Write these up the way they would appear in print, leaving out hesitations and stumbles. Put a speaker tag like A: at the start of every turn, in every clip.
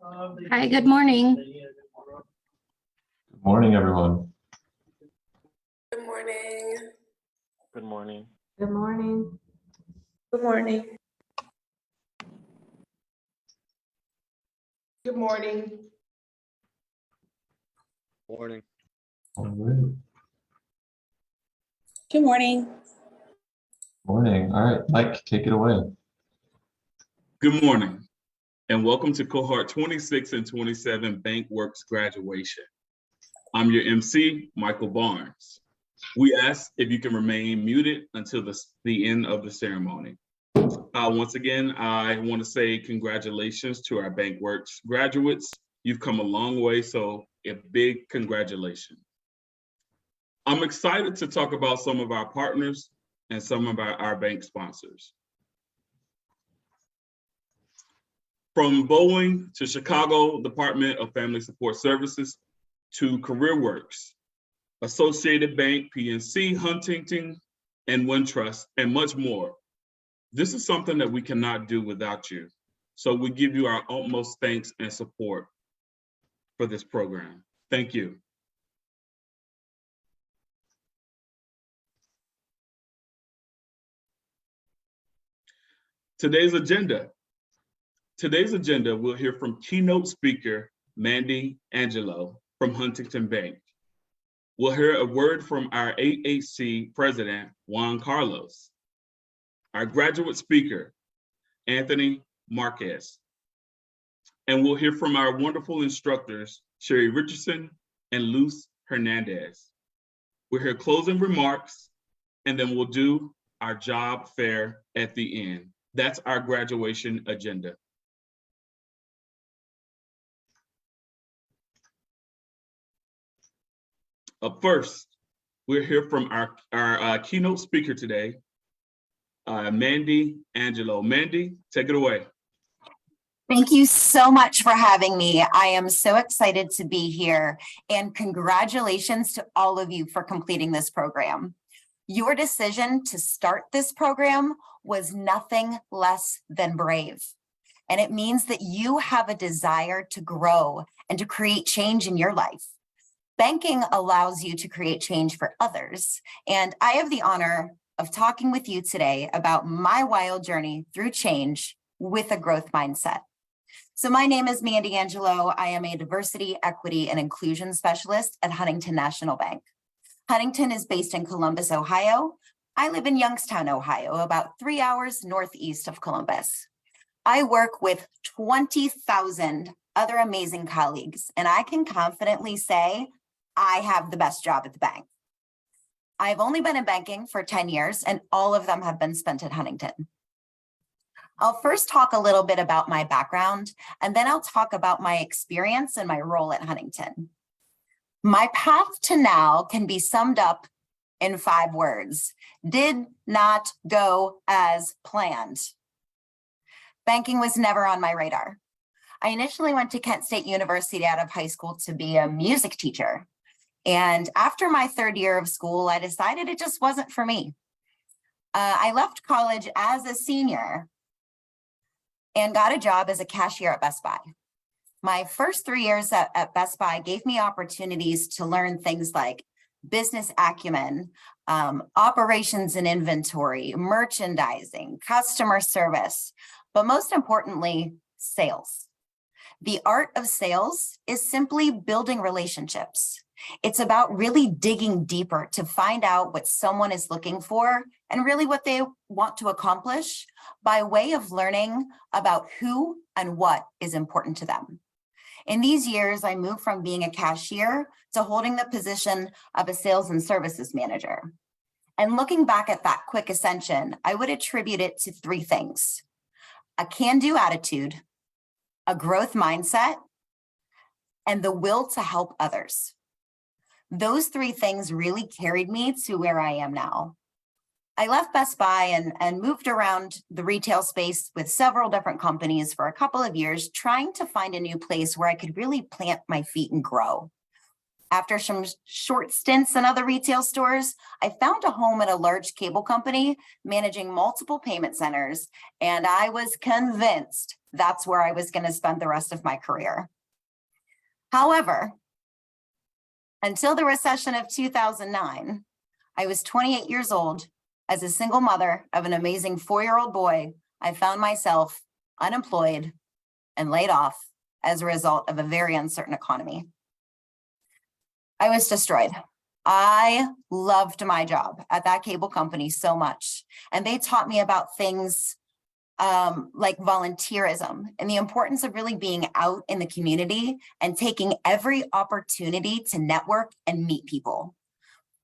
A: Hi, good morning.
B: Good morning, everyone.
C: Good morning.
D: Good morning.
E: Good morning.
C: Good morning. Good morning.
D: Morning.
B: All right.
C: Good morning.
B: Morning. All right, Mike, take it away.
F: Good morning, and welcome to Cohort 26 and 27 BankWorks graduation. I'm your MC, Michael Barnes. We ask if you can remain muted until the end of the ceremony. Once again, I want to say congratulations to our BankWorks graduates. You've come a long way, so a big congratulations. I'm excited to talk about some of our partners and some of our bank sponsors. From Boeing to Chicago Department of Family Support Services to CareerWorks, Associated Bank, PNC, Huntington, and Wintrust, and much more. This is something that we cannot do without you. So we give you our utmost thanks and support for this program. Thank you. Today's agenda, we'll hear from keynote speaker, Mandy Angelo from Huntington Bank. We'll hear a word from our AHC president, Juan Carlos. Our graduate speaker, Anthony Marquez. And we'll hear from our wonderful instructors, Sheri Richardson and Luz Hernandez. We'll hear closing remarks, and then we'll do our job fair at the end. That's our graduation agenda. Up first, we'll hear from our keynote speaker today, Mandy Angelo. Mandy, take it away.
G: Thank you so much for having me. I am so excited to be here, and congratulations to all of you for completing this program. Your decision to start this program was nothing less than brave. And it means that you have a desire to grow and to create change in your life. Banking allows you to create change for others. And I have the honor of talking with you today about my wild journey through change with a growth mindset. So my name is Mandy Angelo. I am a diversity, equity, and inclusion specialist at Huntington National Bank. Huntington is based in Columbus, Ohio. I live in Youngstown, Ohio, about 3 hours northeast of Columbus. I work with 20,000 other amazing colleagues, and I can confidently say I have the best job at the bank. I've only been in banking for 10 years, and all of them have been spent at Huntington. I'll first talk a little bit about my background, and then I'll talk about my experience and my role at Huntington. My path to now can be summed up in 5 words. Did not go as planned. Banking was never on my radar. I initially went to Kent State University out of high school to be a music teacher. And after my 3rd year of school, I decided it just wasn't for me. I left college as a senior and got a job as a cashier at Best Buy. My first 3 years at Best Buy gave me opportunities to learn things like business acumen, operations and inventory, merchandising, customer service, but most importantly, sales. The art of sales is simply building relationships. It's about really digging deeper to find out what someone is looking for and really what they want to accomplish by way of learning about who and what is important to them. In these years, I moved from being a cashier to holding the position of a sales and services manager. And looking back at that quick ascension, I would attribute it to 3 things: a can-do attitude, a growth mindset, and the will to help others. Those 3 things really carried me to where I am now. I left Best Buy and moved around the retail space with several different companies for a couple of years, trying to find a new place where I could really plant my feet and grow. After some short stints in other retail stores, I found a home at a large cable company managing multiple payment centers, and I was convinced that's where I was going to spend the rest of my career. However, until the recession of 2009, I was 28 years old. As a single mother of an amazing 4-year-old boy, I found myself unemployed and laid off as a result of a very uncertain economy. I was destroyed. I loved my job at that cable company so much. And they taught me about things like volunteerism and the importance of really being out in the community and taking every opportunity to network and meet people.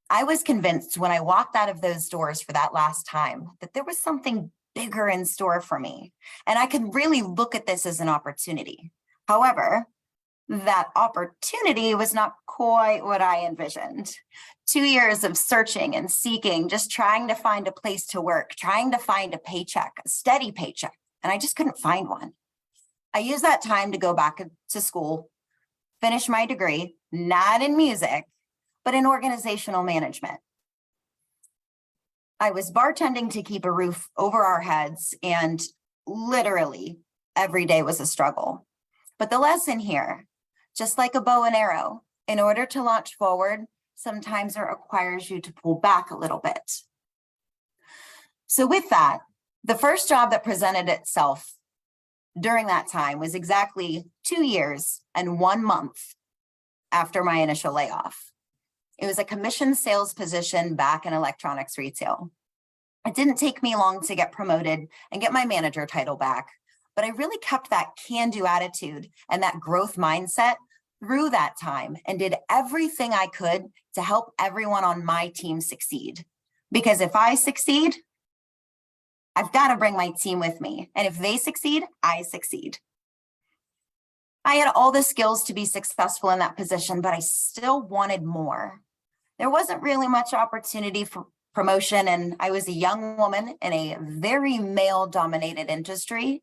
G: I was convinced when I walked out of those doors for that last time that there was something bigger in store for me, and I could really look at this as an opportunity. However, that opportunity was not quite what I envisioned. 2 years of searching and seeking, just trying to find a place to work, trying to find a paycheck, a steady paycheck, and I just couldn't find one. I used that time to go back to school, finish my degree, not in music, but in organizational management. I was bartending to keep a roof over our heads, and literally every day was a struggle. But the lesson here, just like a bow and arrow, in order to launch forward, sometimes it requires you to pull back a little bit. So with that, the first job that presented itself during that time was exactly 2 years and 1 month after my initial layoff. It was a commission sales position back in electronics retail. It didn't take me long to get promoted and get my manager title back, but I really kept that can-do attitude and that growth mindset through that time and did everything I could to help everyone on my team succeed. Because if I succeed, I've got to bring my team with me. And if they succeed, I succeed. I had all the skills to be successful in that position, but I still wanted more. There wasn't really much opportunity for promotion, and I was a young woman in a very male-dominated industry,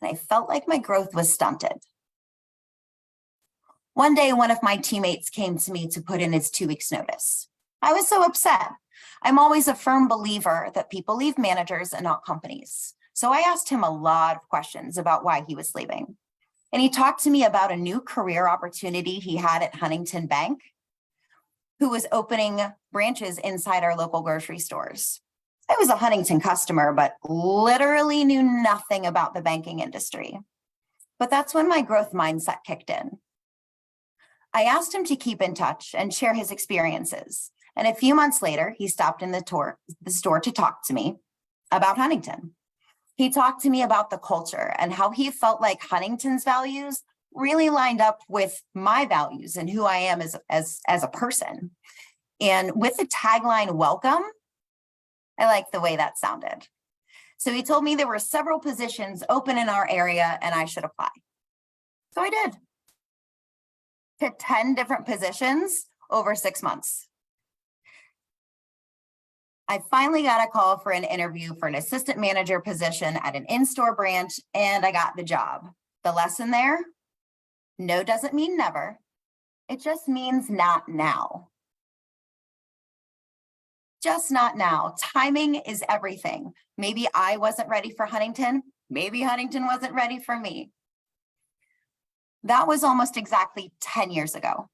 G: and I felt like my growth was stunted. One day, one of my teammates came to me to put in his 2 weeks notice. I was so upset. I'm always a firm believer that people leave managers and not companies. So I asked him a lot of questions about why he was leaving. And he talked to me about a new career opportunity he had at Huntington Bank, who was opening branches inside our local grocery stores. I was a Huntington customer, but literally knew nothing about the banking industry. But that's when my growth mindset kicked in. I asked him to keep in touch and share his experiences. And a few months later, he stopped in the store to talk to me about Huntington. He talked to me about the culture and how he felt like Huntington's values really lined up with my values and who I am as a person. And with the tagline, "Welcome," I liked the way that sounded. So he told me there were several positions open in our area and I should apply. So I did. To 10 different positions over 6 months. I finally got a call for an interview for an assistant manager position at an in-store branch, and I got the job. The lesson there, no doesn't mean never. It just means not now. Just not now. Timing is everything. Maybe I wasn't ready for Huntington. Maybe Huntington wasn't ready for me. That was almost exactly 10 years ago.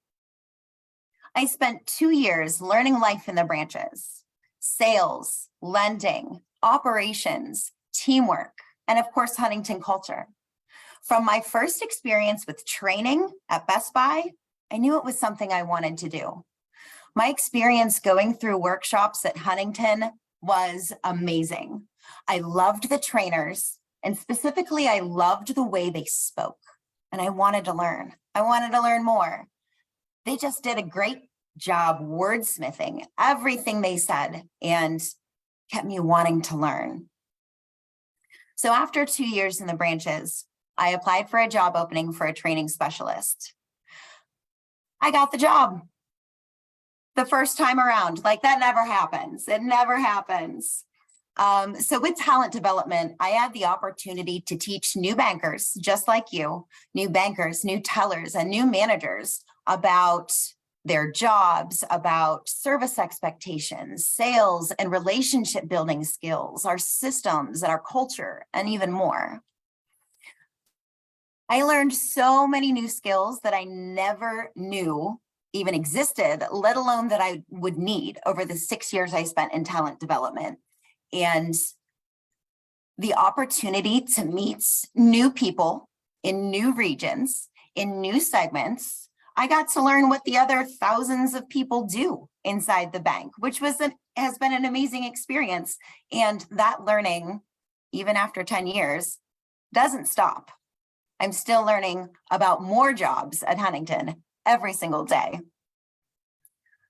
G: I spent 2 years learning life in the branches, sales, lending, operations, teamwork, and of course, Huntington culture. From my first experience with training at Best Buy, I knew it was something I wanted to do. My experience going through workshops at Huntington was amazing. I loved the trainers, and specifically, I loved the way they spoke, and I wanted to learn. I wanted to learn more. They just did a great job wordsmithing everything they said and kept me wanting to learn. So after 2 years in the branches, I applied for a job opening for a training specialist. I got the job the first time around. Like, that never happens. It never happens. So with talent development, I had the opportunity to teach new bankers, just like you, new bankers, new tellers, and new managers about their jobs, about service expectations, sales and relationship building skills, our systems and our culture, and even more. I learned so many new skills that I never knew even existed, let alone that I would need over the 6 years I spent in talent development. And the opportunity to meet new people in new regions, in new segments, I got to learn what the other thousands of people do inside the bank, which has been an amazing experience. And that learning, even after 10 years, doesn't stop. I'm still learning about more jobs at Huntington every single day.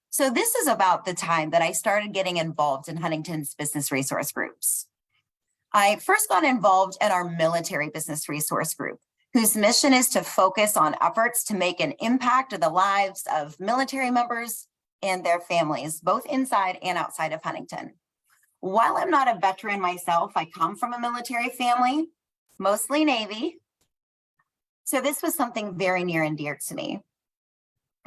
G: So this is about the time that I started getting involved in Huntington's business resource groups. I first got involved in our military business resource group, whose mission is to focus on efforts to make an impact on the lives of military members and their families, both inside and outside of Huntington. While I'm not a veteran myself, I come from a military family, mostly Navy. So this was something very near and dear to me.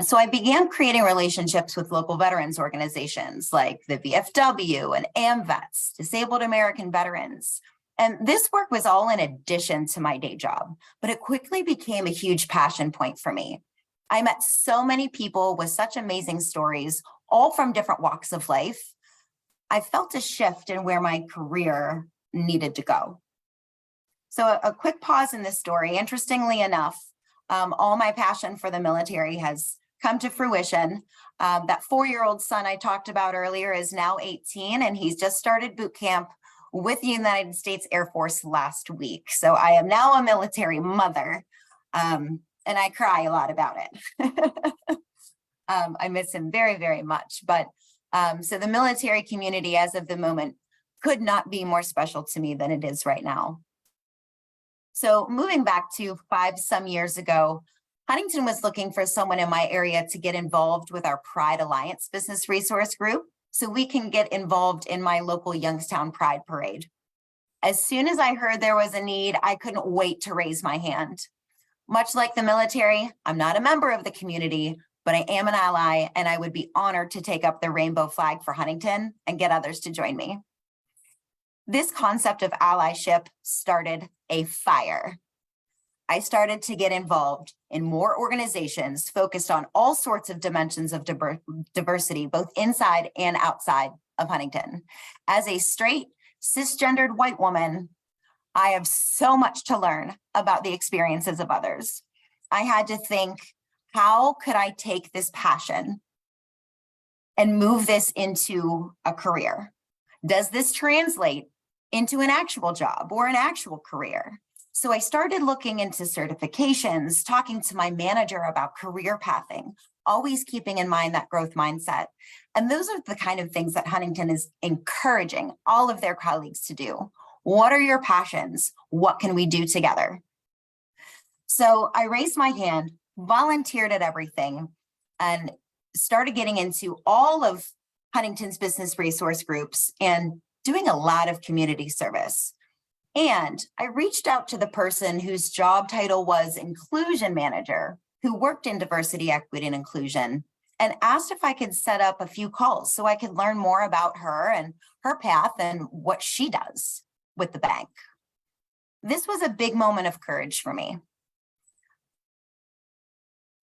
G: So I began creating relationships with local veterans organizations like the VFW and AMVETS, Disabled American Veterans. And this work was all in addition to my day job, but it quickly became a huge passion point for me. I met so many people with such amazing stories, all from different walks of life. I felt a shift in where my career needed to go. So a quick pause in this story. Interestingly enough, all my passion for the military has come to fruition. That 4-year-old son I talked about earlier is now 18, and he's just started boot camp with the United States Air Force last week. So I am now a military mother, and I cry a lot about it. I miss him very, very much. But so the military community as of the moment could not be more special to me than it is right now. So moving back to 5-some years ago, Huntington was looking for someone in my area to get involved with our Pride Alliance Business Resource Group so we can get involved in my local Youngstown Pride Parade. As soon as I heard there was a need, I couldn't wait to raise my hand. Much like the military, I'm not a member of the community, but I am an ally, and I would be honored to take up the rainbow flag for Huntington and get others to join me. This concept of allyship started a fire. I started to get involved in more organizations focused on all sorts of dimensions of diversity, both inside and outside of Huntington. As a straight, cisgendered white woman, I have so much to learn about the experiences of others. I had to think, how could I take this passion and move this into a career? Does this translate into an actual job or an actual career? So I started looking into certifications, talking to my manager about career pathing, always keeping in mind that growth mindset. And those are the kind of things that Huntington is encouraging all of their colleagues to do. What are your passions? What can we do together? So I raised my hand, volunteered at everything, and started getting into all of Huntington's business resource groups and doing a lot of community service. And I reached out to the person whose job title was inclusion manager, who worked in diversity, equity, and inclusion, and asked if I could set up a few calls so I could learn more about her and her path and what she does with the bank. This was a big moment of courage for me.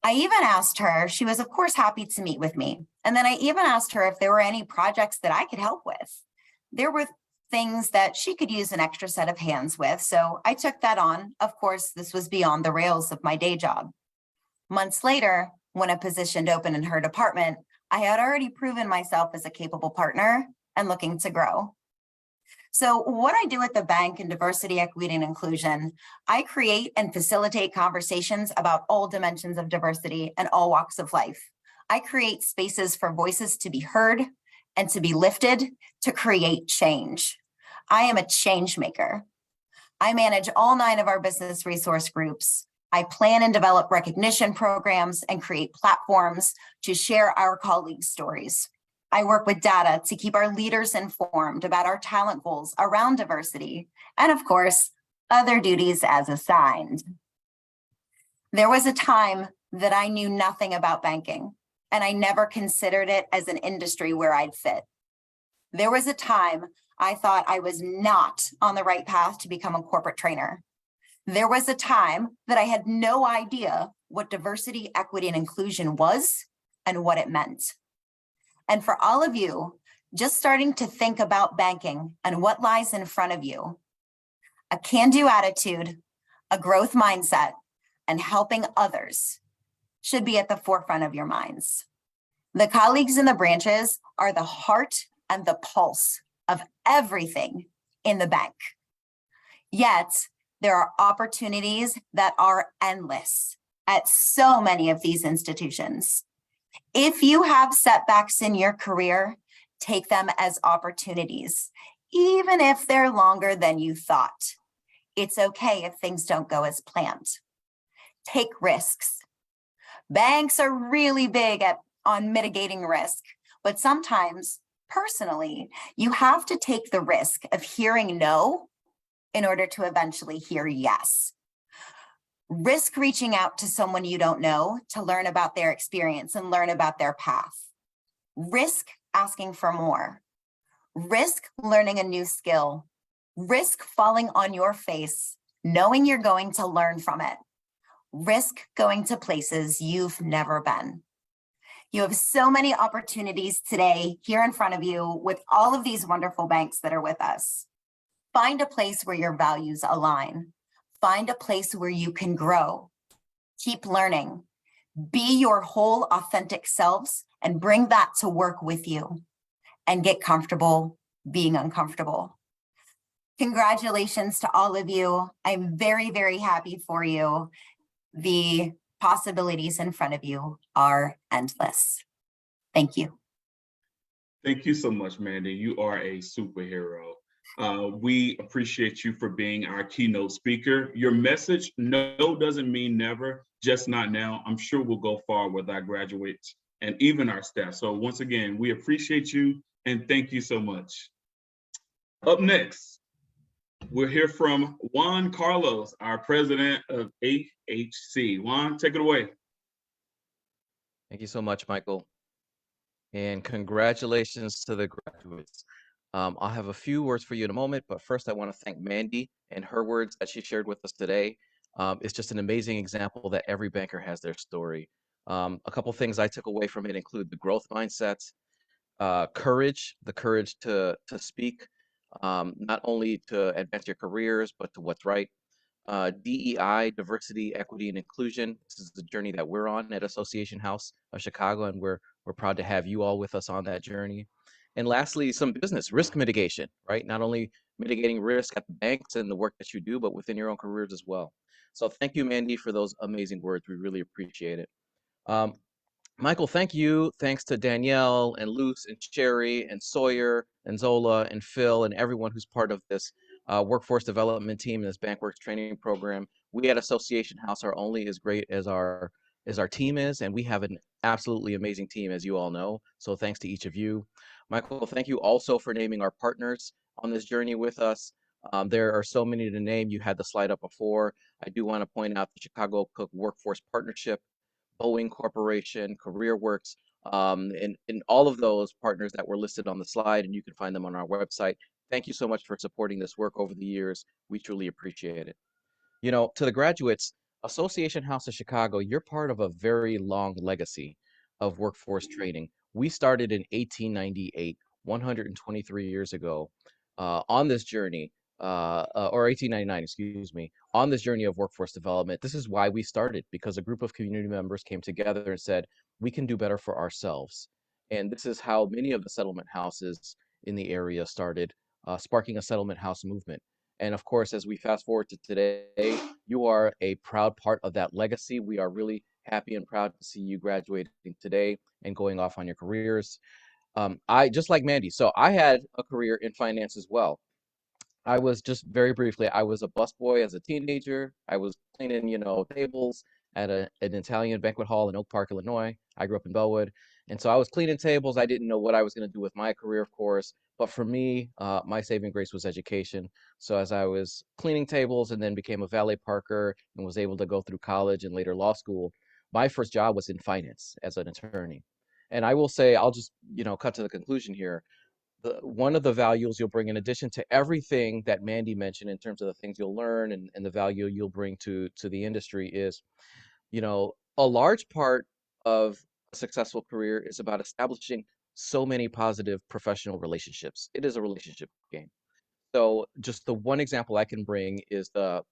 G: I even asked her, she was of course happy to meet with me. And then I even asked her if there were any projects that I could help with. There were things that she could use an extra set of hands with. So I took that on. Of course, this was beyond the rails of my day job. Months later, when a position opened in her department, I had already proven myself as a capable partner and looking to grow. So what I do at the bank in diversity, equity, and inclusion, I create and facilitate conversations about all dimensions of diversity and all walks of life. I create spaces for voices to be heard and to be lifted to create change. I am a change maker. I manage all 9 of our business resource groups. I plan and develop recognition programs and create platforms to share our colleagues' stories. I work with data to keep our leaders informed about our talent goals around diversity, and of course, other duties as assigned. There was a time that I knew nothing about banking, and I never considered it as an industry where I'd fit. There was a time I thought I was not on the right path to become a corporate trainer. There was a time that I had no idea what diversity, equity, and inclusion was and what it meant. And for all of you just starting to think about banking and what lies in front of you, a can-do attitude, a growth mindset, and helping others should be at the forefront of your minds. The colleagues in the branches are the heart and the pulse of everything in the bank. Yet, there are opportunities that are endless at so many of these institutions. If you have setbacks in your career, take them as opportunities, even if they're longer than you thought. It's okay if things don't go as planned. Take risks. Banks are really big on mitigating risk, but sometimes, personally, you have to take the risk of hearing no in order to eventually hear yes. Risk reaching out to someone you don't know to learn about their experience and learn about their path. Risk asking for more. Risk learning a new skill. Risk falling on your face, knowing you're going to learn from it. Risk going to places you've never been. You have so many opportunities today here in front of you with all of these wonderful banks that are with us. Find a place where your values align. Find a place where you can grow. Keep learning. Be your whole authentic selves and bring that to work with you. And get comfortable being uncomfortable. Congratulations to all of you. I'm very, very happy for you. The possibilities in front of you are endless. Thank you.
F: Thank you so much, Mandy. You are a superhero. We appreciate you for being our keynote speaker. Your message, no doesn't mean never, just not now. I'm sure we'll go far with our graduates and even our staff. So once again, we appreciate you and thank you so much. Up next, we'll hear from Juan Carlos, our president of AHC. Juan, take it away.
A: Thank you so much, Michael. And congratulations to the graduates. I'll have a few words for you in a moment, but first I want to thank Mandy and her words that she shared with us today. It's just an amazing example that every banker has their story. A couple things I took away from it include the growth mindset, courage, the courage to speak, not only to advance your careers, but to what's right. DEI, diversity, equity, and inclusion. This is the journey that we're on at Association House of Chicago, and we're proud to have you all with us on that journey. And lastly, some business risk mitigation, right? Not only mitigating risk at the banks and the work that you do, but within your own careers as well. So thank you, Mandy, for those amazing words. We really appreciate it. Michael, thank you. Thanks to Danielle and Luce and Sheri and Sawyer and Zola and Phil and everyone who's part of this workforce development team and this BankWorks training program. We at Association House are only as great as our team is, and we have an absolutely amazing team, as you all know. So thanks to each of you. Michael, thank you also for naming our partners on this journey with us. There are so many to name. You had the slide up before. I do want to point out the Chicago Cook Workforce Partnership, Boeing Corporation, CareerWorks, and all of those partners that were listed on the slide, and you can find them on our website. Thank you so much for supporting this work over the years. We truly appreciate it. You know, to the graduates, Association House of Chicago, you're part of a very long legacy of workforce training. We started in 1898, 123 years ago, on this journey, or 1899, excuse me, on this journey of workforce development. This is why we started, because a group of community members came together and said, we can do better for ourselves. And this is how many of the settlement houses in the area started, sparking a settlement house movement. And of course, as we fast forward to today, you are a proud part of that legacy. We are really happy and proud to see you graduating today and going off on your careers. I just like Mandy. So I had a career in finance as well. I was just very briefly, I was a busboy as a teenager. I was cleaning, tables at an Italian banquet hall in Oak Park, Illinois. I grew up in Bellwood. And so I was cleaning tables. I didn't know what I was going to do with my career, of course. But for me, my saving grace was education. So as I was cleaning tables and then became a valet parker and was able to go through college and later law school, my first job was in finance as an attorney. And I will say, I'll just, cut to the conclusion here. One of the values you'll bring in addition to everything that Mandy mentioned in terms of the things you'll learn and the value you'll bring to the industry is, a large part of a successful career is about establishing so many positive professional relationships. It is a relationship game. So just the one example I can bring is the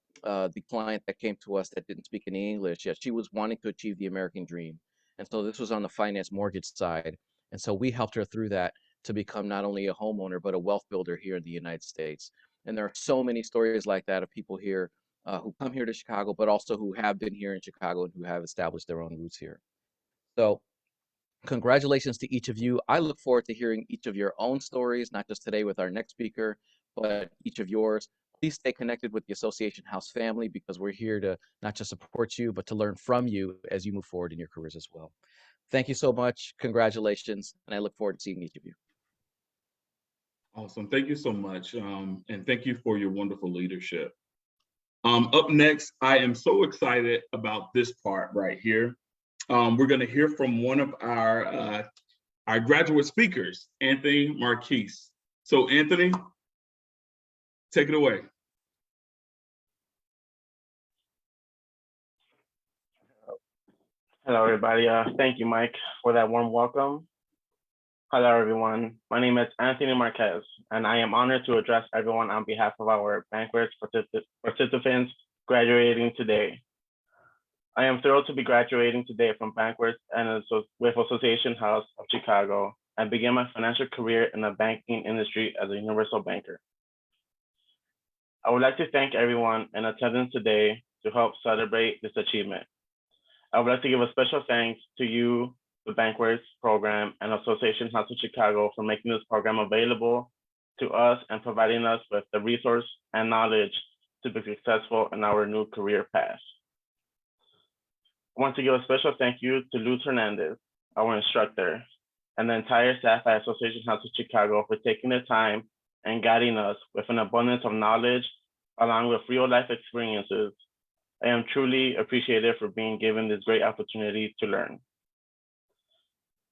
A: client that came to us that didn't speak any English yet. She was wanting to achieve the American dream. And so this was on the finance mortgage side. And so we helped her through that to become not only a homeowner, but a wealth builder here in the United States. And there are so many stories like that of people here who come here to Chicago, but also who have been here in Chicago and who have established their own roots here. So congratulations to each of you. I look forward to hearing each of your own stories, not just today with our next speaker, but each of yours. Please stay connected with the Association House family because we're here to not just support you, but to learn from you as you move forward in your careers as well. Thank you so much. Congratulations. And I look forward to seeing each of you.
F: Awesome. Thank you so much. And thank you for your wonderful leadership. Up next, I am so excited about this part right here. We're going to hear from one of our graduate speakers, Anthony Marquise. So Anthony, take it away.
D: Hello, everybody. Thank you, Mike, for that warm welcome. Hello, everyone. My name is Anthony Marquez, and I am honored to address everyone on behalf of our BankWork participants graduating today. I am thrilled to be graduating today from BankWork and with Association House of Chicago and begin my financial career in the banking industry as a universal banker. I would like to thank everyone in attendance today to help celebrate this achievement. I would like to give a special thanks to you, the BankWorks program, and Association House of Chicago for making this program available to us and providing us with the resource and knowledge to be successful in our new career path. I want to give a special thank you to Luz Hernandez, our instructor, and the entire staff at Association House of Chicago for taking the time and guiding us with an abundance of knowledge along with real life experiences. I am truly appreciated for being given this great opportunity to learn.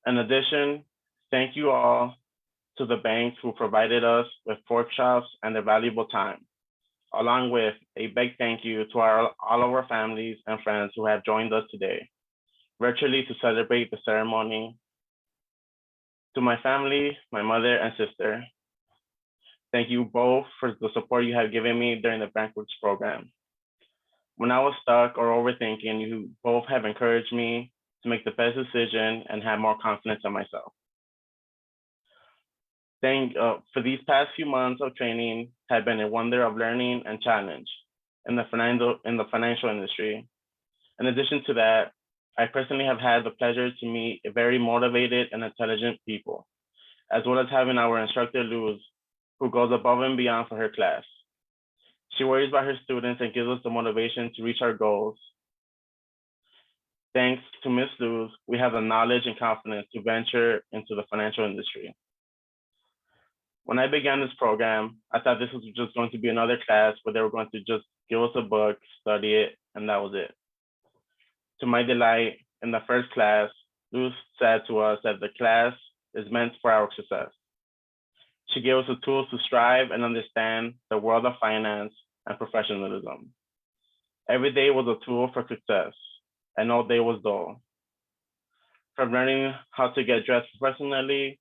D: In addition, thank you all to the banks who provided us with workshops and their valuable time, along with a big thank you to all of our families and friends who have joined us today, virtually to celebrate the ceremony. To my family, my mother and sister, thank you both for the support you have given me during the BankWorks program. When I was stuck or overthinking, you both have encouraged me to make the best decision and have more confidence in myself. For these past few months of training have been a wonder of learning and challenge in the financial industry. In addition to that, I personally have had the pleasure to meet very motivated and intelligent people, as well as having our instructor Luz, who goes above and beyond for her class. She worries about her students and gives us the motivation to reach our goals. Thanks to Ms. Luz, we have the knowledge and confidence to venture into the financial industry. When I began this program, I thought this was just going to be another class where they were going to just give us a book, study it, and that was it. To my delight, in the first class, Luz said to us that the class is meant for our success. She gave us the tools to strive and understand the world of finance and professionalism. Every day was a tool for success, and no day was dull. From learning how to get dressed professionally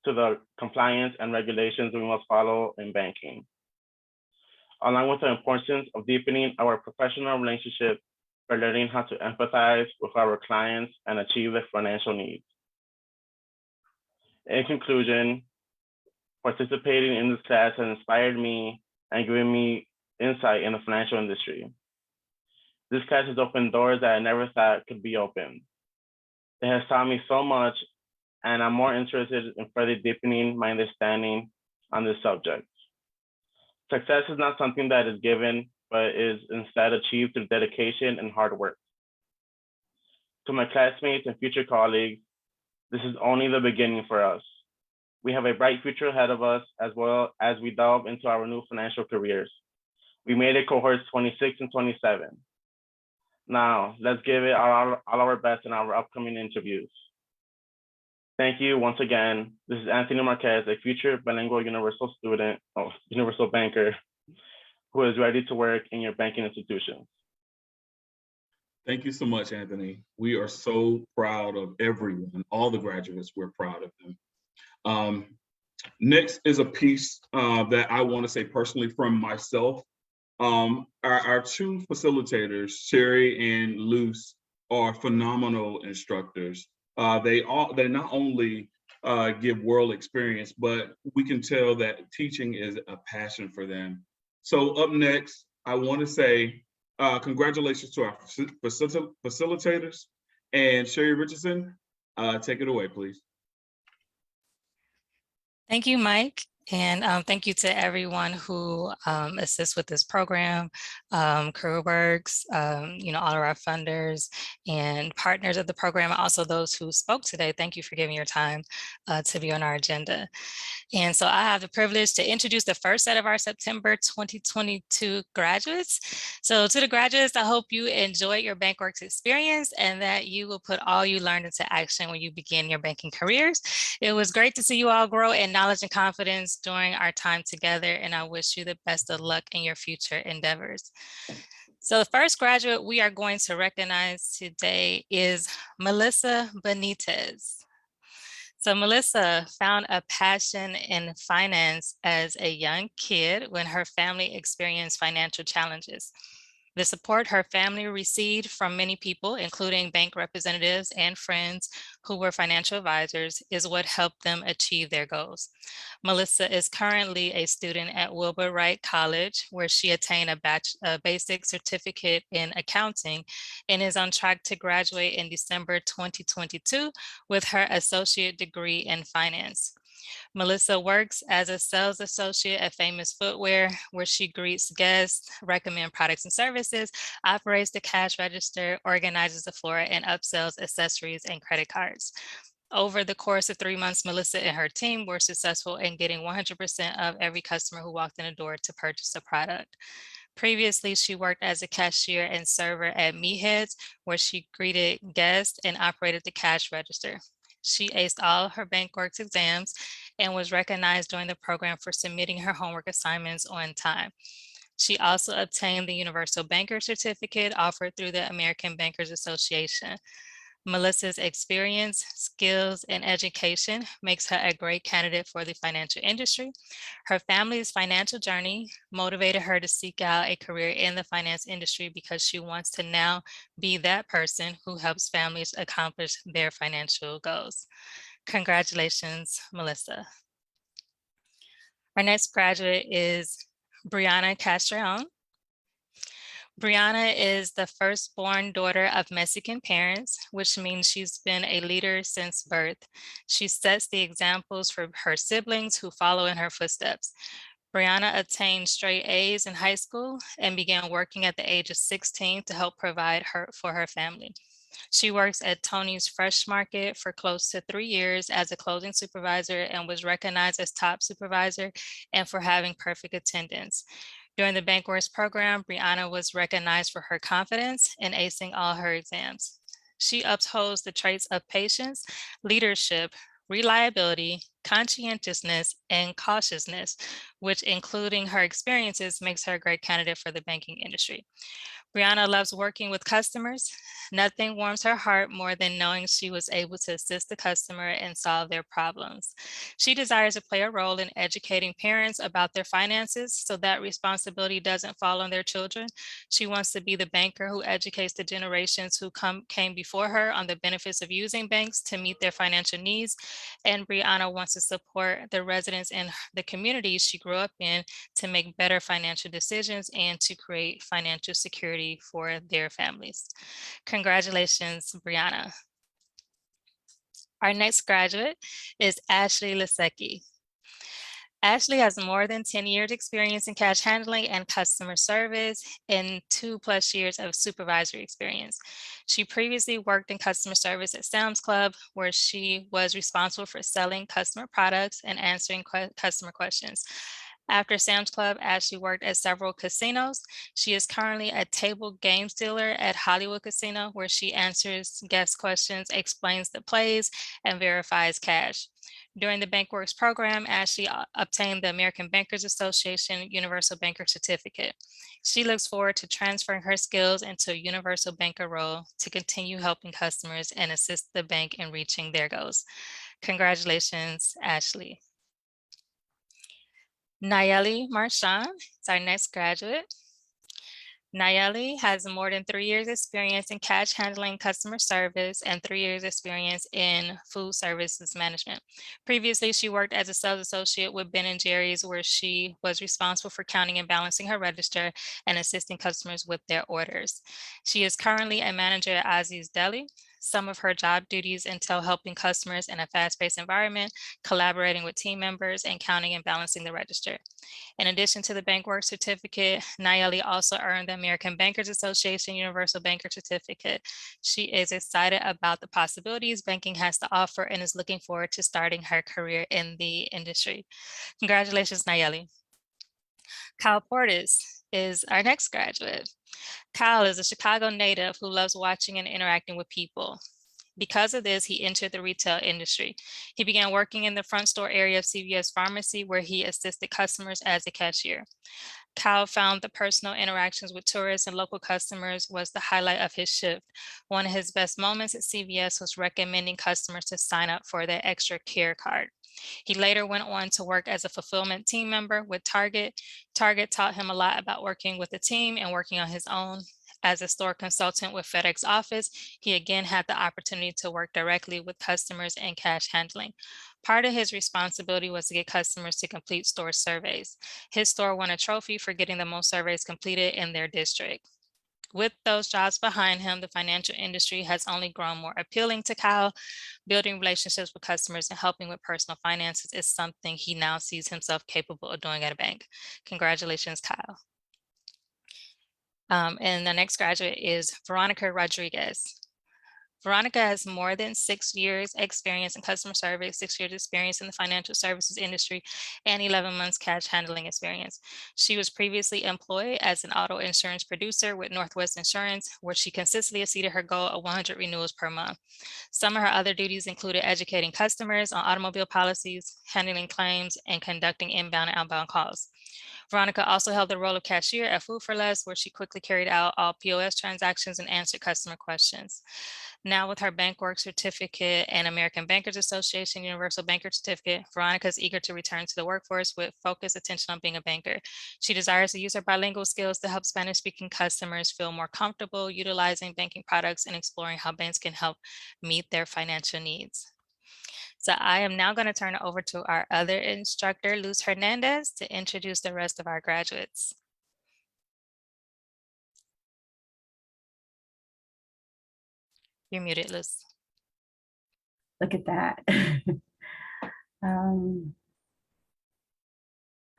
D: to the compliance and regulations we must follow in banking, along with the importance of deepening our professional relationship by learning how to empathize with our clients and achieve their financial needs. In conclusion, participating in this class has inspired me and given me insight in the financial industry. This class has opened doors that I never thought could be opened. It has taught me so much, and I'm more interested in further deepening my understanding on this subject. Success is not something that is given, but is instead achieved through dedication and hard work. To my classmates and future colleagues, this is only the beginning for us. We have a bright future ahead of us as well as we delve into our new financial careers. We made it cohorts 26 and 27. Now, let's give it all our best in our upcoming interviews. Thank you once again. This is Anthony Marquez, a future bilingual universal banker who is ready to work in your banking institutions.
F: Thank you so much, Anthony. We are so proud of everyone, all the graduates, we're proud of them. Next is a piece that I want to say personally from myself. Our two facilitators, Sheri and Luce, are phenomenal instructors. They not only give world experience, but we can tell that teaching is a passion for them. So up next, I want to say congratulations to our facilitators, and Sheri Richardson, take it away, please.
E: Thank you, Mike. And thank you to everyone who assists with this program, CareerWorks, all of our funders and partners of the program, and also those who spoke today. Thank you for giving your time to be on our agenda. And so I have the privilege to introduce the first set of our September 2022 graduates. So to the graduates, I hope you enjoyed your BankWorks experience and that you will put all you learned into action when you begin your banking careers. It was great to see you all grow in knowledge and confidence during our time together, and I wish you the best of luck in your future endeavors. So the first graduate we are going to recognize today is Melissa Benitez. So Melissa found a passion in finance as a young kid when her family experienced financial challenges. The support her family received from many people, including bank representatives and friends who were financial advisors, is what helped them achieve their goals. Melissa is currently a student at Wilbur Wright College, where she attained a basic certificate in accounting and is on track to graduate in December 2022 with her associate degree in finance. Melissa works as a sales associate at Famous Footwear, where she greets guests, recommends products and services, operates the cash register, organizes the floor, and upsells accessories and credit cards. Over the course of 3 months, Melissa and her team were successful in getting 100% of every customer who walked in the door to purchase a product. Previously, she worked as a cashier and server at Meatheads, where she greeted guests and operated the cash register. She aced all her BankWorks exams and was recognized during the program for submitting her homework assignments on time. She also obtained the Universal Banker Certificate offered through the American Bankers Association. Melissa's experience, skills, and education makes her a great candidate for the financial industry. Her family's financial journey motivated her to seek out a career in the finance industry because she wants to now be that person who helps families accomplish their financial goals. Congratulations, Melissa. Our next graduate is Brianna Castrillon. Brianna is the firstborn daughter of Mexican parents, which means she's been a leader since birth. She sets the examples for her siblings who follow in her footsteps. Brianna attained straight A's in high school and began working at the age of 16 to help provide for her family. She works at Tony's Fresh Market for close to 3 years as a clothing supervisor and was recognized as top supervisor and for having perfect attendance. During the BankWorks program, Brianna was recognized for her confidence in acing all her exams. She upholds the traits of patience, leadership, reliability, conscientiousness, and cautiousness, which, including her experiences, makes her a great candidate for the banking industry. Brianna loves working with customers. Nothing warms her heart more than knowing she was able to assist the customer and solve their problems. She desires to play a role in educating parents about their finances so that responsibility doesn't fall on their children. She wants to be the banker who educates the generations who came before her on the benefits of using banks to meet their financial needs. And Brianna wants to support the residents in the communities she grew up in to make better financial decisions and to create financial security for their families. Congratulations, Brianna. Our next graduate is Ashley Lasecki. Ashley has more than 10 years experience in cash handling and customer service and 2+ years of supervisory experience. She previously worked in customer service at Sam's Club, where she was responsible for selling customer products and answering customer questions. After Sam's Club, Ashley worked at several casinos. She is currently a table games dealer at Hollywood Casino, where she answers guest questions, explains the plays, and verifies cash. During the BankWorks program, Ashley obtained the American Bankers Association Universal Banker Certificate. She looks forward to transferring her skills into a universal banker role to continue helping customers and assist the bank in reaching their goals. Congratulations, Ashley. Nayeli Marchand is our next graduate. Nayeli has more than 3 years experience in cash handling, customer service, and 3 years experience in food services management. Previously, she worked as a sales associate with Ben & Jerry's, where she was responsible for counting and balancing her register and assisting customers with their orders. She is currently a manager at Ozzy's Deli. Some of her job duties entail helping customers in a fast-paced environment, collaborating with team members, and counting and balancing the register. In addition to the BankWork certificate, Nayeli also earned the American Bankers Association Universal Banker Certificate. She is excited about the possibilities banking has to offer and is looking forward to starting her career in the industry. Congratulations, Nayeli. Kyle Portis is our next graduate. Kyle is a Chicago native who loves watching and interacting with people. Because of this, he entered the retail industry. He began working in the front store area of CVS Pharmacy, where he assisted customers as a cashier. Kyle found the personal interactions with tourists and local customers was the highlight of his shift. One of his best moments at CVS was recommending customers to sign up for their extra care card. He later went on to work as a fulfillment team member with Target. Target taught him a lot about working with a team and working on his own. As a store consultant with FedEx office, he again had the opportunity to work directly with customers and cash handling. Part of his responsibility was to get customers to complete store surveys. His store won a trophy for getting the most surveys completed in their district. With those jobs behind him, the financial industry has only grown more appealing to Kyle. Building relationships with customers and helping with personal finances is something he now sees himself capable of doing at a bank. Congratulations, Kyle. And the next graduate is Veronica Rodriguez. Veronica has more than 6 years experience in customer service, 6 years experience in the financial services industry, and 11 months cash handling experience. She was previously employed as an auto insurance producer with Northwest Insurance, where she consistently exceeded her goal of 100 renewals per month. Some of her other duties included educating customers on automobile policies, handling claims, and conducting inbound and outbound calls. Veronica also held the role of cashier at Food for Less, where she quickly carried out all POS transactions and answered customer questions. Now with her BankWork certificate and American Bankers Association Universal Banker Certificate, Veronica is eager to return to the workforce with focused attention on being a banker. She desires to use her bilingual skills to help Spanish-speaking customers feel more comfortable utilizing banking products and exploring how banks can help meet their financial needs. So I am now going to turn it over to our other instructor, Luz Hernandez, to introduce the rest of our graduates. You're muted, Luz.
H: Look at that. Are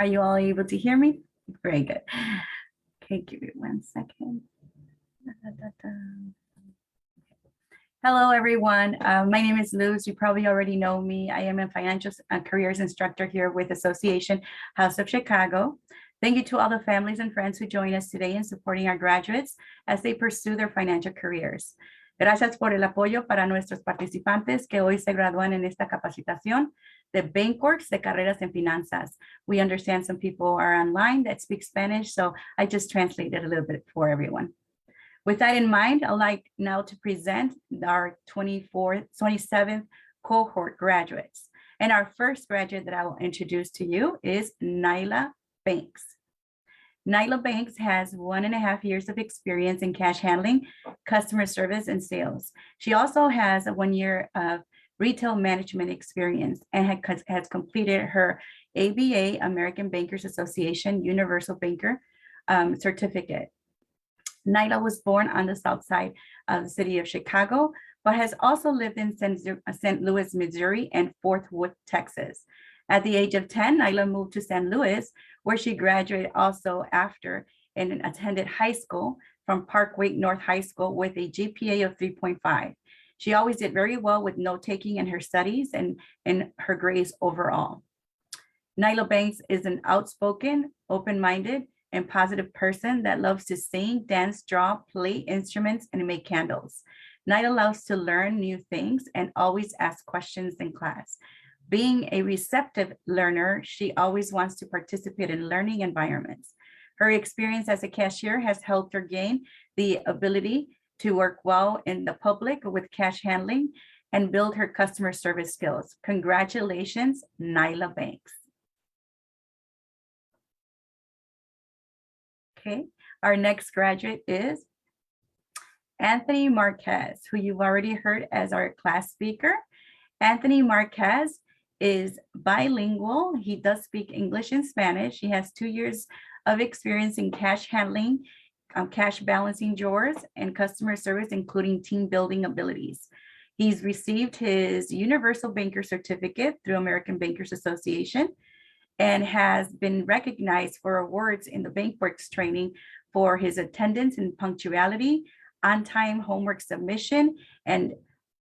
H: you all able to hear me? Very good. Okay, give me 1 second. Hello, everyone. My name is Luz. You probably already know me. I am a financial careers instructor here with Association House of Chicago. Thank you to all the families and friends who join us today in supporting our graduates as they pursue their financial careers. Gracias por el apoyo para nuestros participantes que hoy se gradúan en esta capacitación de BankWorks de carreras en finanzas. We understand some people are online that speak Spanish, so I just translated a little bit for everyone. With that in mind, I'd like now to present our 27th cohort graduates. And our first graduate that I will introduce to you is Nyla Banks. Nyla Banks has 1.5 years of experience in cash handling, customer service, and sales. She also has 1 year of retail management experience and has completed her ABA, American Bankers Association Universal Banker certificate. Nyla was born on the south side of the city of Chicago, but has also lived in St. Louis, Missouri, and Fort Worth, Texas. At the age of 10, Nyla moved to St. Louis, where she graduated also after and attended high school from Parkway North High School with a GPA of 3.5. She always did very well with note-taking in her studies and her grades overall. Nyla Banks is an outspoken, open-minded, and positive person that loves to sing, dance, draw, play instruments, and make candles. Nyla loves to learn new things and always ask questions in class. Being a receptive learner, she always wants to participate in learning environments. Her experience as a cashier has helped her gain the ability to work well in the public with cash handling and build her customer service skills. Congratulations, Nyla Banks. Okay, our next graduate is Anthony Marquez, who you've already heard as our class speaker. Anthony Marquez is bilingual. He does speak English and Spanish. He has 2 years of experience in cash handling, cash balancing drawers, and customer service, including team building abilities. He's received his Universal Banker Certificate through American Bankers Association and has been recognized for awards in the BankWorks training for his attendance and punctuality, on-time homework submission, and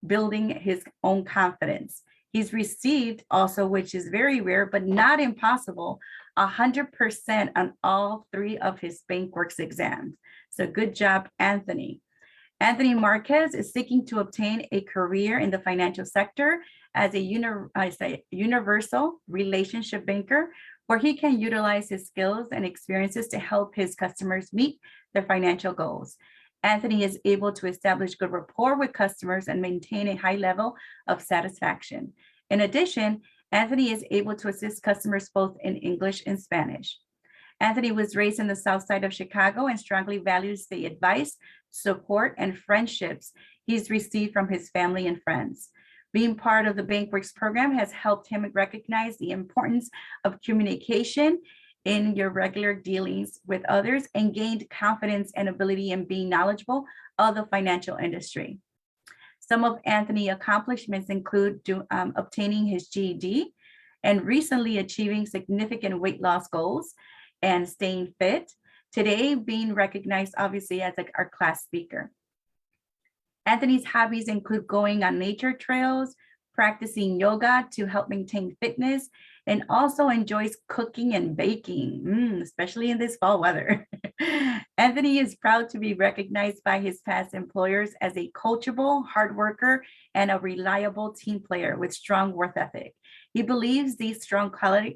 H: building his own confidence. He's received also, which is very rare, but not impossible, 100% on all 3 of his BankWorks exams. So good job, Anthony. Anthony Marquez is seeking to obtain a career in the financial sector as a universal relationship banker, where he can utilize his skills and experiences to help his customers meet their financial goals. Anthony is able to establish good rapport with customers and maintain a high level of satisfaction. In addition, Anthony is able to assist customers both in English and Spanish. Anthony was raised in the South Side of Chicago and strongly values the advice, support, and friendships he's received from his family and friends. Being part of the BankWorks program has helped him recognize the importance of communication in your regular dealings with others and gained confidence and ability in being knowledgeable of the financial industry. Some of Anthony's accomplishments include obtaining his GED and recently achieving significant weight loss goals and staying fit. Today, being recognized obviously as our class speaker. Anthony's hobbies include going on nature trails, practicing yoga to help maintain fitness, and also enjoys cooking and baking, especially in this fall weather. Anthony is proud to be recognized by his past employers as a coachable, hard worker, and a reliable team player with strong work ethic. He believes these strong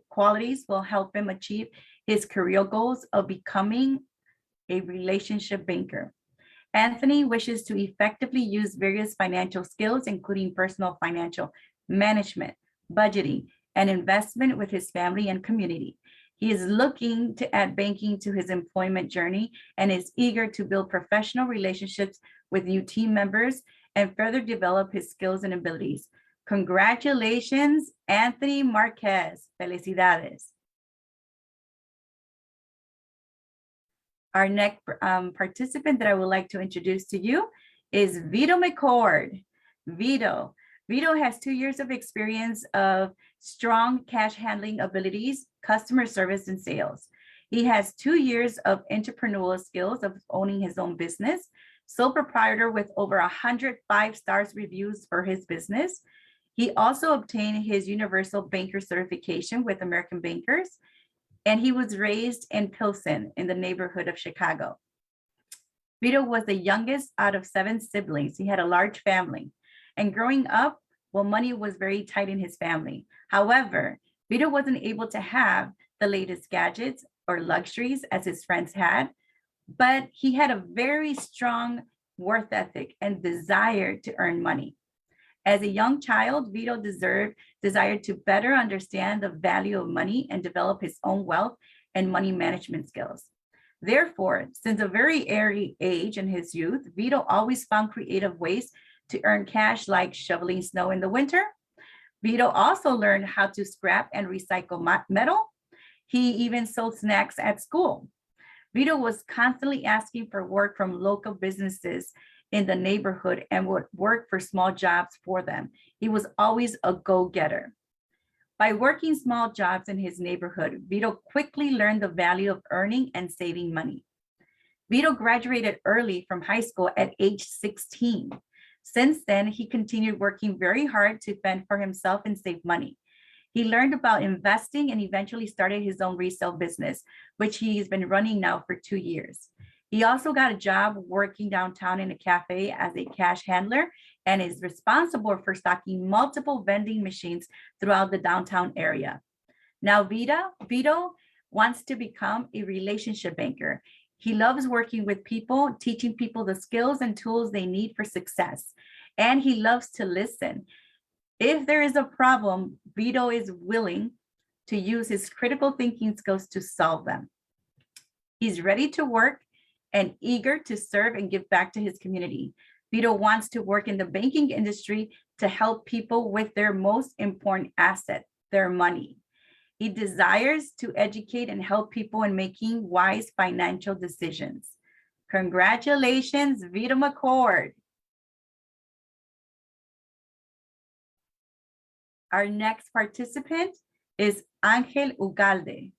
H: qualities will help him achieve his career goals of becoming a relationship banker. Anthony wishes to effectively use various financial skills, including personal financial management, budgeting, and investment with his family and community. He is looking to add banking to his employment journey and is eager to build professional relationships with new team members and further develop his skills and abilities. Congratulations, Anthony Marquez. Felicidades. Our next participant that I would like to introduce to you is Vito McCord. Vito has 2 years of experience of strong cash handling abilities, customer service, and sales. He has 2 years of entrepreneurial skills of owning his own business, sole proprietor with over 100 5-star reviews for his business. He also obtained his Universal Banker certification with American Bankers, and he was raised in Pilsen in the neighborhood of Chicago. Vito was the youngest out of 7 siblings. He had a large family. And growing up, well, money was very tight in his family. However, Vito wasn't able to have the latest gadgets or luxuries as his friends had, but he had a very strong work ethic and desire to earn money. As a young child, Vito desired to better understand the value of money and develop his own wealth and money management skills. Therefore, since a very early age in his youth, Vito always found creative ways to earn cash, like shoveling snow in the winter. Vito also learned how to scrap and recycle metal. He even sold snacks at school. Vito was constantly asking for work from local businesses in the neighborhood and would work for small jobs for them. He was always a go-getter. By working small jobs in his neighborhood, Vito quickly learned the value of earning and saving money. Vito graduated early from high school at age 16. Since then, he continued working very hard to fend for himself and save money. He learned about investing and eventually started his own resale business, which he's been running now for 2 years. He also got a job working downtown in a cafe as a cash handler and is responsible for stocking multiple vending machines throughout the downtown area. Now, Vito wants to become a relationship banker. He loves working with people, teaching people the skills and tools they need for success. And he loves to listen. If there is a problem, Vito is willing to use his critical thinking skills to solve them. He's ready to work and eager to serve and give back to his community. Vito wants to work in the banking industry to help people with their most important asset, their money. He desires to educate and help people in making wise financial decisions. Congratulations, Vito McCord. Our next participant is Angel Ugalde.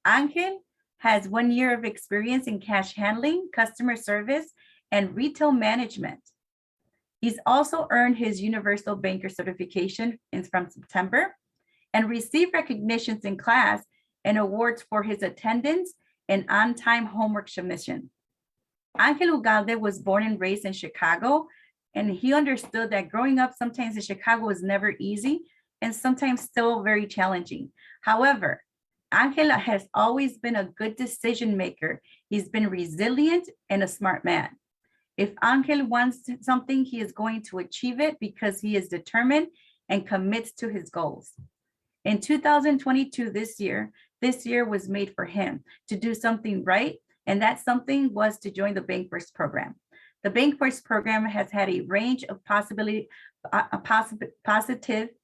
H: Angel has 1 year of experience in cash handling, customer service, and retail management. He's also earned his Universal Banker certification from September and received recognitions in class and awards for his attendance and on-time homework submission. Angel Ugalde was born and raised in Chicago, and he understood that growing up sometimes in Chicago was never easy and sometimes still very challenging. However, Angel has always been a good decision maker. He's been resilient and a smart man. If Angel wants something, he is going to achieve it because he is determined and commits to his goals. In 2022, this year was made for him to do something right, and that something was to join the BankWork program. The BankWork program has had a range of positive,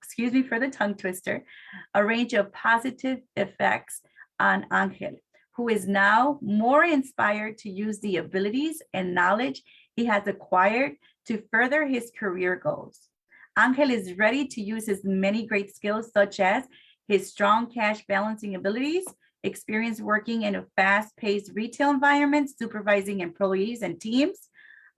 H: excuse me for the tongue twister, a range of positive effects on Angel, who is now more inspired to use the abilities and knowledge he has acquired to further his career goals. Angel is ready to use his many great skills, such as his strong cash balancing abilities, experience working in a fast-paced retail environment, supervising employees and teams.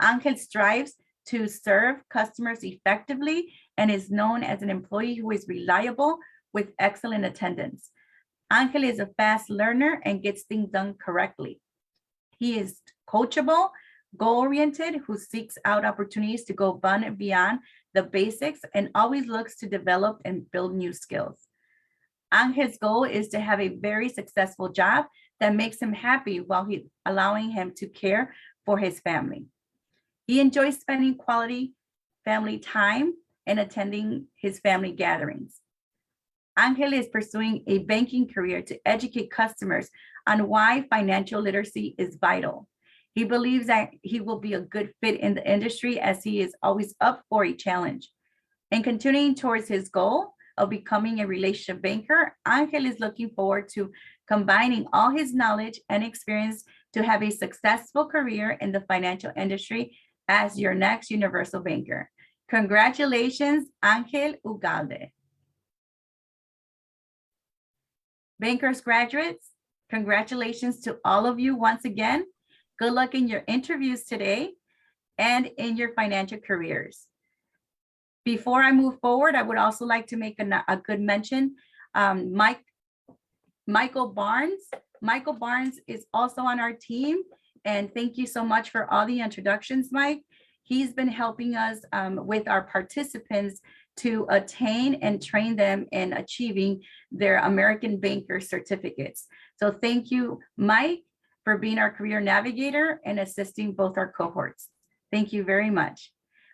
H: Angel strives to serve customers effectively and is known as an employee who is reliable with excellent attendance. Angel is a fast learner and gets things done correctly. He is coachable, goal-oriented, who seeks out opportunities to go above and beyond the basics and always looks to develop and build new skills. Angel's goal is to have a very successful job that makes him happy while allowing him to care for his family. He enjoys spending quality family time and attending his family gatherings. Angel is pursuing a banking career to educate customers on why financial literacy is vital. He believes that he will be a good fit in the industry as he is always up for a challenge. In continuing towards his goal of becoming a relationship banker, Angel is looking forward to combining all his knowledge and experience to have a successful career in the financial industry as your next universal banker. Congratulations, Angel Ugalde. Bankers graduates, congratulations to all of you once again. Good luck in your interviews today and in your financial careers. Before I move forward, I would also like to make a good mention. Michael Barnes. Michael Barnes is also on our team. And thank you so much for all the introductions, Mike. He's been helping us with our participants to attain and train them in achieving their American Banker certificates. So thank you, Mike, for being our career navigator and assisting both our cohorts. Thank you very much.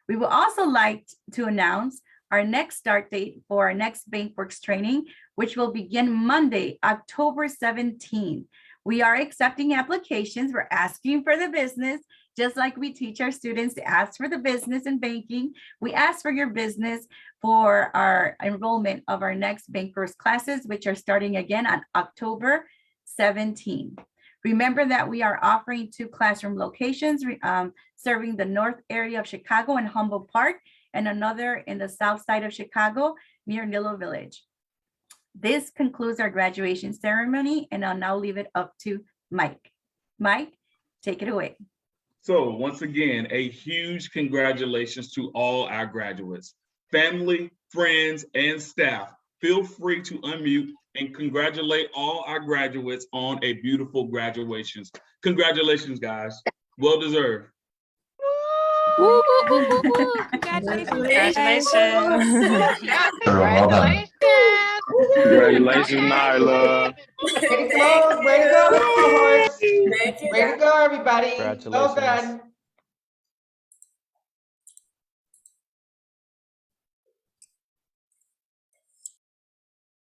H: We would also like to announce our next start date for our next BankWorks training, which will begin Monday, October 17. We are accepting applications. We're asking for the business, just like we teach our students to ask for the business in banking. We ask for your business for our enrollment of our next BankWorks classes, which are starting again on October 17. Remember that we are offering 2 classroom locations, serving the north area of Chicago and Humboldt Park, and another in the south side of Chicago near Nilo Village. This concludes our graduation ceremony, and I'll now leave it up to Mike. Mike, take it away.
F: So once again, a huge congratulations to all our graduates, family, friends, and staff feel free to unmute and congratulate all our graduates on a beautiful graduations. Congratulations, guys. Well deserved.
E: Woo, woo, woo, woo, woo. Congratulations.
C: Congratulations.
B: Well done.
D: Congratulations, Nyla.
I: Way to go, Cohorts.
C: Thank you,
I: Way to
C: guys.
I: go, everybody. Well
A: Congratulations.
I: done.